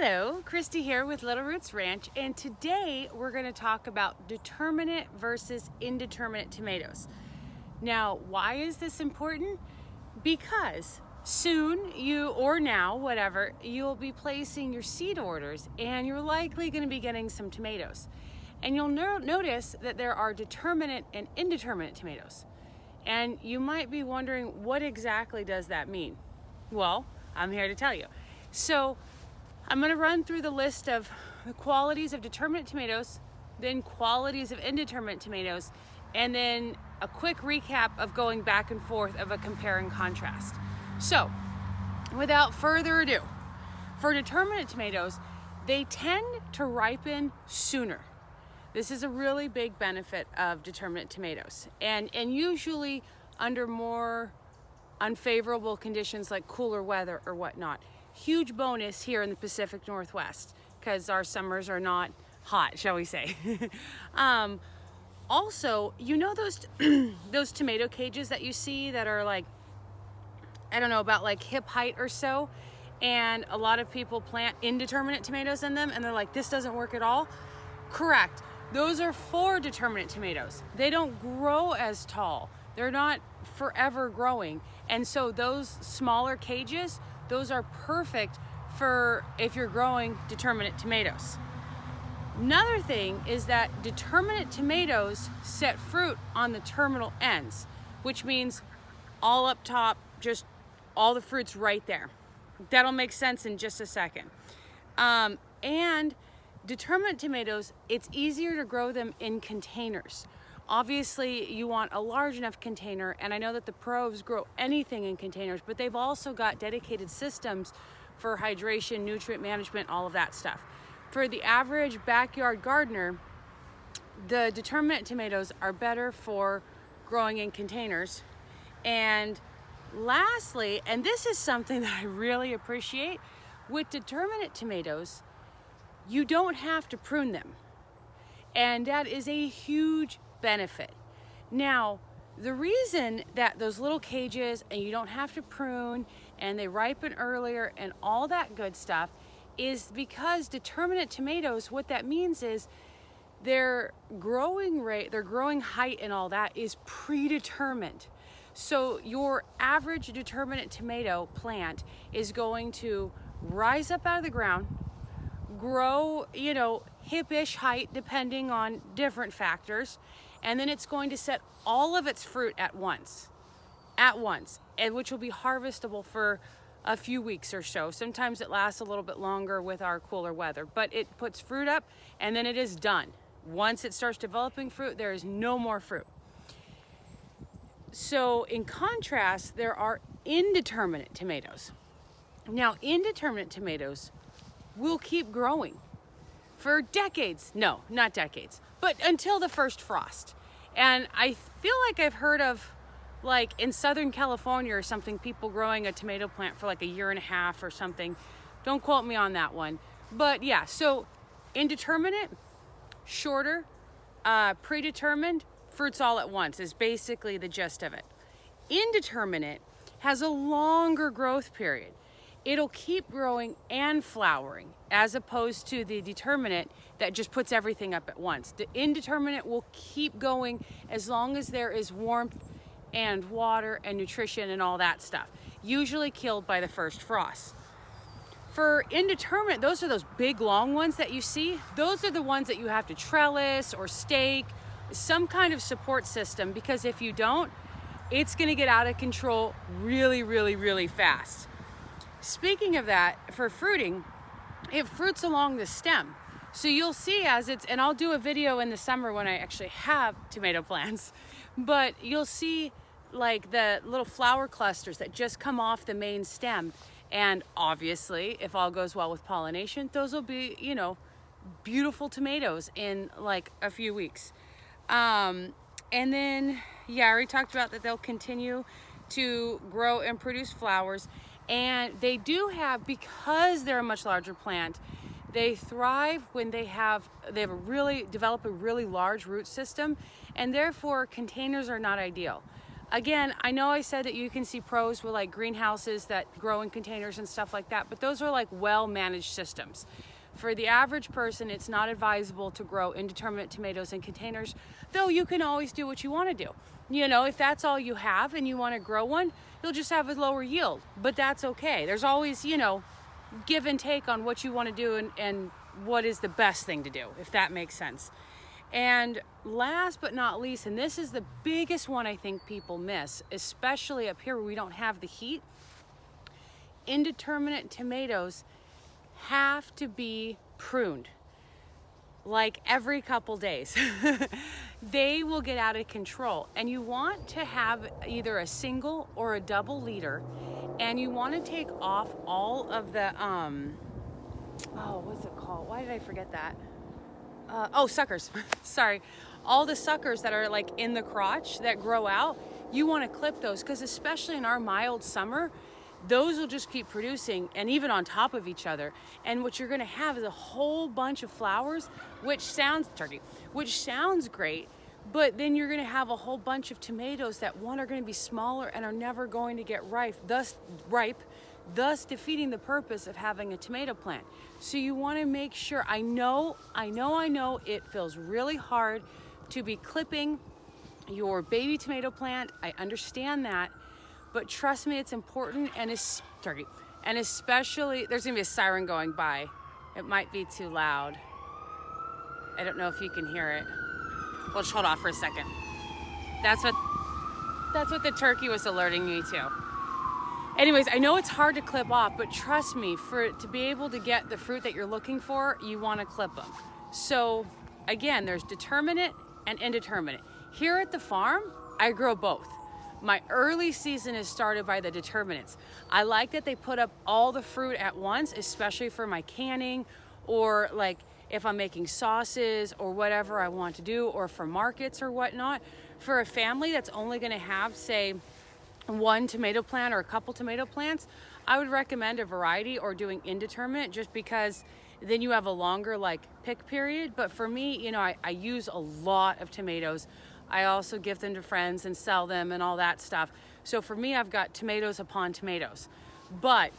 Hello, Christy here with Little Roots Ranch, and today we're going to talk about determinate versus indeterminate tomatoes. Now, why is this important? Because soon you'll be placing your seed orders, and you're likely going to be getting some tomatoes. And you'll notice that there are determinate and indeterminate tomatoes. And you might be wondering, what exactly does that mean? Well, I'm here to tell you. So I'm going to run through the list of the qualities of determinate tomatoes, then qualities of indeterminate tomatoes, and then a quick recap of going back and forth of a compare and contrast. So, without further ado, for determinate tomatoes, they tend to ripen sooner. This is a really big benefit of determinate tomatoes, and usually under more unfavorable conditions like cooler weather or whatnot. Huge bonus here in the Pacific Northwest because our summers are not hot, shall we say. Also, you know those tomato cages that you see that are like, I don't know, about like hip height or so, and a lot of people plant indeterminate tomatoes in them and they're like, this doesn't work at all? Correct. Those are for determinate tomatoes. They don't grow as tall. They're not forever growing. And so those smaller cages, those are perfect for if you're growing determinate tomatoes. Another thing is that determinate tomatoes set fruit on the terminal ends, which means all up top, just all the fruit's right there. That'll make sense in just a second. And determinate tomatoes, it's easier to grow them in containers. Obviously, you want a large enough container, and I know that the pros grow anything in containers, but they've also got dedicated systems for hydration, nutrient management, all of that stuff. For the average backyard gardener, the determinate tomatoes are better for growing in containers. And lastly, and this is something that I really appreciate, with determinate tomatoes, you don't have to prune them. And that is a huge benefit. Now, the reason that those little cages and you don't have to prune and they ripen earlier and all that good stuff is because determinate tomatoes, what that means is their growing rate, their growing height and all that is predetermined. So your average determinate tomato plant is going to rise up out of the ground, grow, hip-ish height depending on different factors, and then it's going to set all of its fruit at once, and which will be harvestable for a few weeks or so. Sometimes it lasts a little bit longer with our cooler weather, but it puts fruit up and then it is done. Once it starts developing fruit, there is no more fruit. So in contrast, there are indeterminate tomatoes. Now, indeterminate tomatoes will keep growing for decades. No, not decades, but until the first frost. And I feel like I've heard of, like in Southern California or something, people growing a tomato plant for like a year and a half or something. Don't quote me on that one. But yeah, so indeterminate, shorter, predetermined, fruits all at once is basically the gist of it. Indeterminate has a longer growth period. It'll keep growing and flowering, as opposed to the determinate that just puts everything up at once. The indeterminate will keep going as long as there is warmth and water and nutrition and all that stuff, usually killed by the first frost. For indeterminate, those are those big long ones that you see. Those are the ones that you have to trellis or stake, some kind of support system, because if you don't, it's going to get out of control really, really, really fast. Speaking of that, for fruiting, it fruits along the stem. So you'll see and I'll do a video in the summer when I actually have tomato plants, but you'll see like the little flower clusters that just come off the main stem. And obviously, if all goes well with pollination, those will be, beautiful tomatoes in like a few weeks. And then, I already talked about that they'll continue to grow and produce flowers. And they because they're a much larger plant, they thrive when they develop a really large root system, and therefore containers are not ideal. Again, I know I said that you can see pros with like greenhouses that grow in containers and stuff like that, but those are like well-managed systems. For the average person, it's not advisable to grow indeterminate tomatoes in containers, though you can always do what you want to do. You know, if that's all you have and you want to grow one, you'll just have a lower yield, but that's okay. There's always, you know, give and take on what you want to do and what is the best thing to do, if that makes sense. And last but not least, and this is the biggest one I think people miss, especially up here where we don't have the heat, indeterminate tomatoes have to be pruned like every couple days. They will get out of control, and you want to have either a single or a double leader, and you want to take off all of the what's it called? Why did I forget that? Suckers. Sorry. All the suckers that are like in the crotch that grow out, you want to clip those, because especially in our mild summer, those will just keep producing, and even on top of each other. And what you're going to have is a whole bunch of flowers, which sounds great, but then you're going to have a whole bunch of tomatoes that, one, are going to be smaller and are never going to get ripe, thus defeating the purpose of having a tomato plant. So you want to make sure, I know it feels really hard to be clipping your baby tomato plant. I understand that, but trust me, it's important. And especially, there's gonna be a siren going by. It might be too loud. I don't know if you can hear it. We'll just hold off for a second. That's what the turkey was alerting me to. Anyways, I know it's hard to clip off, but trust me, to be able to get the fruit that you're looking for, you want to clip them. So again, there's determinate and indeterminate. Here at the farm, I grow both. My early season is started by the determinates. I like that they put up all the fruit at once, especially for my canning, or like if I'm making sauces or whatever I want to do, or for markets or whatnot. For a family that's only going to have, say, one tomato plant or a couple tomato plants, I would recommend a variety or doing indeterminate, just because then you have a longer like pick period. But for me, you know, I use a lot of tomatoes. I also give them to friends and sell them and all that stuff. So for me, I've got tomatoes upon tomatoes. But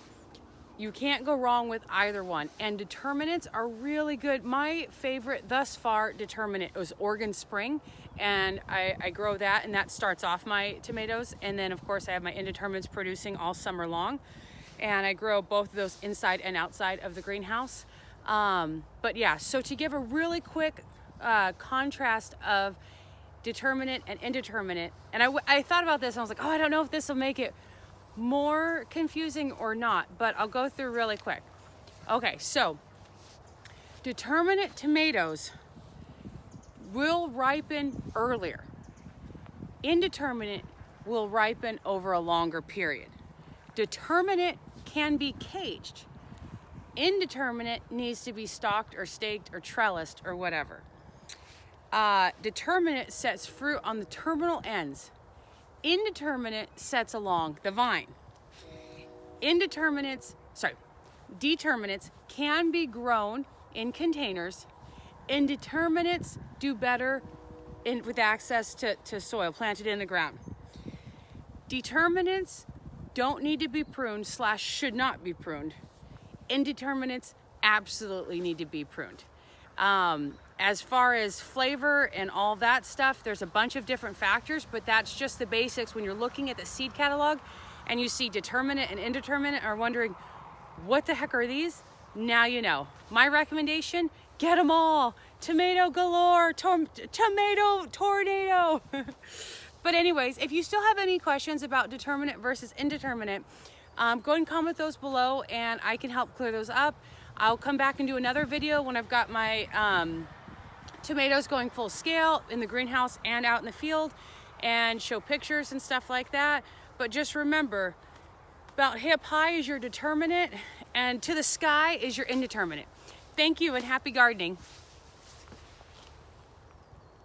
you can't go wrong with either one. And determinates are really good. My favorite thus far determinate was Oregon Spring. And I grow that, and that starts off my tomatoes. And then of course I have my indeterminates producing all summer long. And I grow both of those inside and outside of the greenhouse. But yeah, so to give a really quick contrast of determinate and indeterminate, and I thought about this and I was like, I don't know if this will make it more confusing or not, but I'll go through really quick. Okay, so determinate tomatoes will ripen earlier. Indeterminate will ripen over a longer period. Determinate can be caged. Indeterminate needs to be stalked or staked or trellised or whatever. Determinate sets fruit on the terminal ends. Indeterminate sets along the vine. Determinates can be grown in containers. Indeterminates do better with access to soil planted in the ground. Determinates don't need to be pruned / should not be pruned. Indeterminates absolutely need to be pruned. As far as flavor and all that stuff, there's a bunch of different factors, but that's just the basics. When you're looking at the seed catalog and you see determinate and indeterminate, are wondering, what the heck are these? Now you know. My recommendation, get them all. Tomato galore, tomato tornado. But anyways, if you still have any questions about determinate versus indeterminate, go ahead and comment those below and I can help clear those up. I'll come back and do another video when I've got my tomatoes going full scale in the greenhouse and out in the field, and show pictures and stuff like that. But just remember, about hip high is your determinate and to the sky is your indeterminate. Thank you and happy gardening.